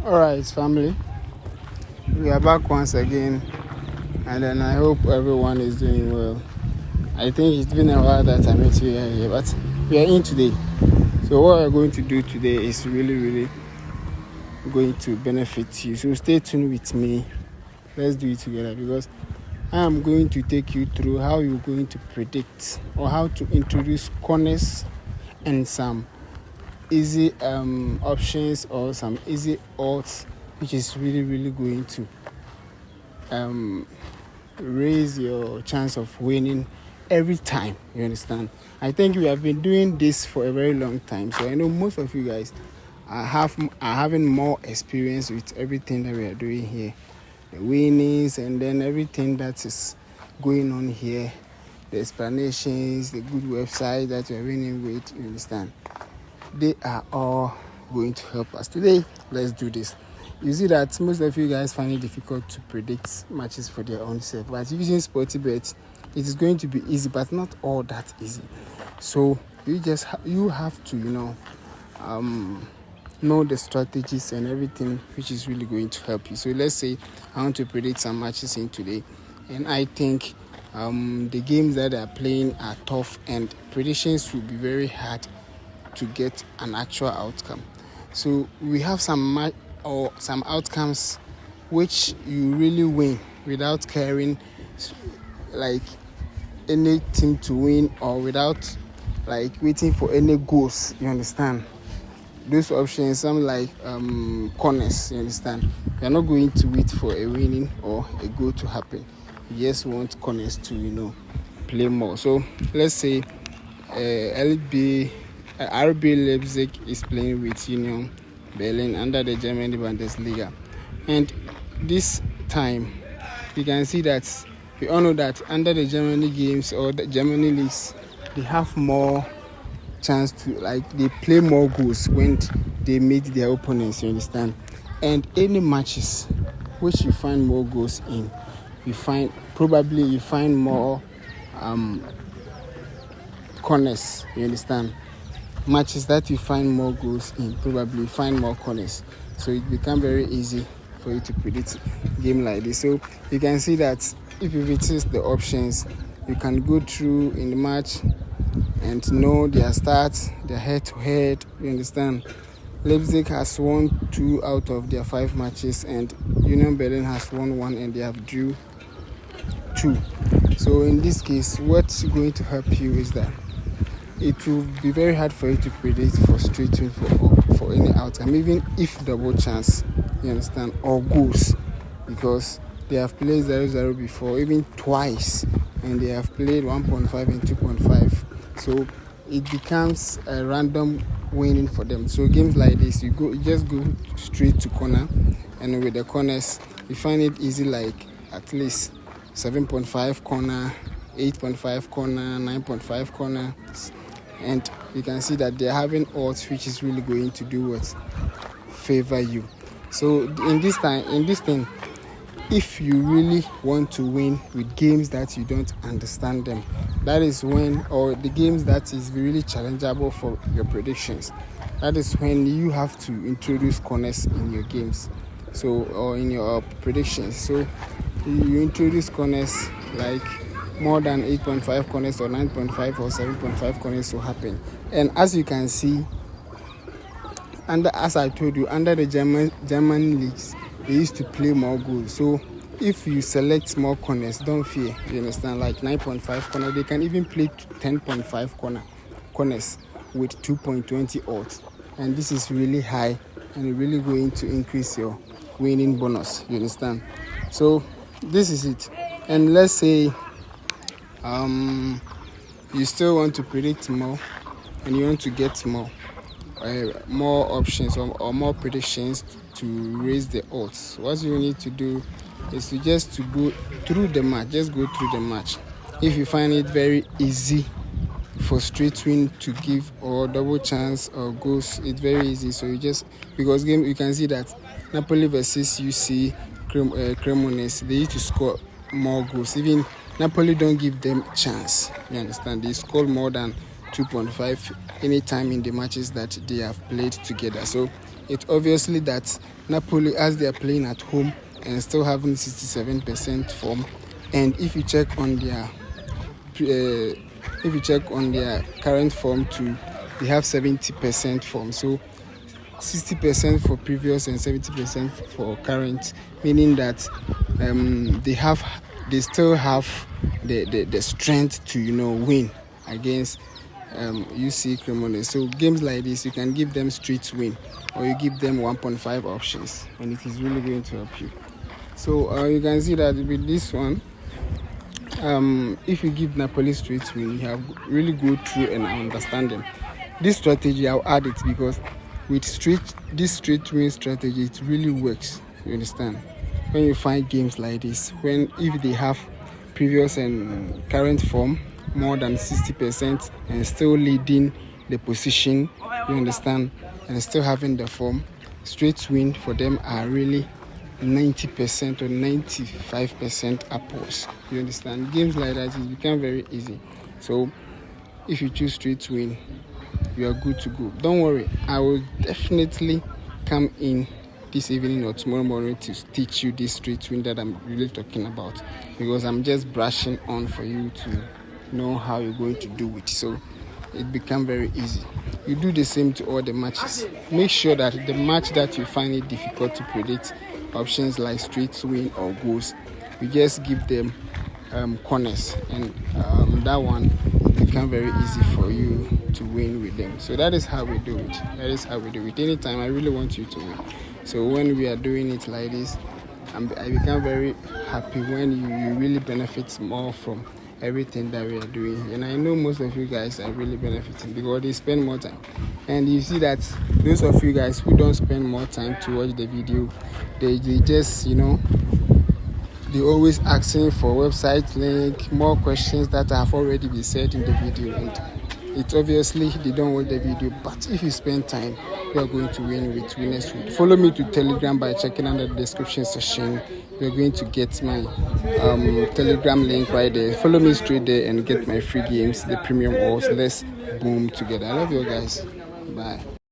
Alright, family. We are back once again, and then I hope everyone is doing well. I think it's been a while that I met you here, but we are in today. So what we're going to do today is really going to benefit you. So stay tuned with me. Let's do it together because I am going to take you through how you're going to predict or how to introduce corners and some easy options or some easy odds, which is really going to raise your chance of winning every time. You understand? I think we have been doing this for a very long time, so I know most of you guys are having more experience with everything that we are doing here, the winnings, and then everything that is going on here, the explanations, the good website that we're winning with. You understand? They are all going to help us today. Let's do this. You see that most of you guys find it difficult to predict matches for their own self, but using SportyBet, it is going to be easy, but not all that easy. So you have to know the strategies and everything, which is really going to help you. So let's say I want to predict some matches in today, and I think the games that they are playing are tough, and predictions will be very hard to get an actual outcome. So we have some outcomes which you really win without caring like any team to win or without like waiting for any goals. You understand? Those options, some like corners. You understand? You're not going to wait for a winning or a goal to happen. You just want corners to play more. So let's say RB Leipzig is playing with Union Berlin under the German Bundesliga, and this time you can see that we all know that under the Germany games or the Germany leagues, they have more chance to they play more goals when they meet their opponents. You understand? And any matches which you find more goals in, you find more corners. You understand? Matches that you find more goals in, probably find more corners. So it becomes very easy for you to predict a game like this. So you can see that if you visit the options, you can go through in the match and know their stats, their head-to-head. You understand? Leipzig has won 2 out of their 5 matches, and Union Berlin has won 1, and they have drew 2. So in this case, what's going to help you is that it will be very hard for you to predict for straight win for any outcome, even if double chance, you understand, or goals, because they have played 0-0 before, even twice, and they have played 1.5 and 2.5. So it becomes a random winning for them. So games like this, you just go straight to corner, and with the corners, you find it easy, like at least 7.5 corner, 8.5 corner, 9.5 corner. And you can see that they're having odds which is really going to do what? Favor you. So in this thing, if you really want to win with games that you don't understand them, that is when, or the games that is really challengeable for your predictions, that is when you have to introduce corners in your games, so, or in your predictions. So you introduce corners like more than 8.5 corners or 9.5 or 7.5 corners will happen. And as you can see, as I told you, under the German leagues, they used to play more goals. So if you select more corners, don't fear. You understand? Like 9.5 corner, they can even play 10.5 corners with 2.20 odds. And this is really high and really going to increase your winning bonus. You understand? So this is it. And let's say you still want to predict more and you want to get more options or more predictions to raise the odds. What you need to do is to go through the match. Just go through the match. If you find it very easy for straight win to give or double chance or goals, it's very easy. So because you can see that Napoli versus UC Cremonese, they used to score more goals. Even Napoli don't give them a chance. You understand? They score more than 2.5 anytime in the matches that they have played together. So It's obviously that Napoli, as they are playing at home and still having 67% form, and if you check on their current form too, they have 70% form. So 60% for previous and 70% for current, meaning that they still have the strength to win against UC Cremonese. So games like this, you can give them straight win, or you give them 1.5 options, and it is really going to help you. So you can see that with this one, if you give Napoli straight win, you have really go through and understand them. This strategy, I'll add it because with this straight win strategy, it really works. You understand? When you find games like this, if they have previous and current form more than 60% and still leading the position, you understand, and still having the form, straight win for them are really 90% or 95% upwards. You understand? Games like that, it become very easy. So if you choose straight win, you are good to go. Don't worry, I will definitely come in this evening or tomorrow morning to teach you this straight win that I'm really talking about, because I'm just brushing on for you to know how you're going to do it. So it become very easy. You do the same to all the matches. Make sure that the match that you find it difficult to predict, options like straight win or goals, you just give them corners, and that one become very easy for you to win with them. So that is how we do it. Anytime I really want you to win. So when we are doing it like this, I become very happy when you really benefit more from everything that we are doing. And I know most of you guys are really benefiting because they spend more time. And you see that those of you guys who don't spend more time to watch the video, they just, they always asking for website link, more questions that have already been said in the video, and it obviously they don't watch the video. But if you spend time, you are going to win with Winners Food. Follow me to Telegram by checking under the description section. You're going to get my Telegram link right there. Follow me straight there and get my free games, the premium odds. Let's boom together. I love you guys. Bye.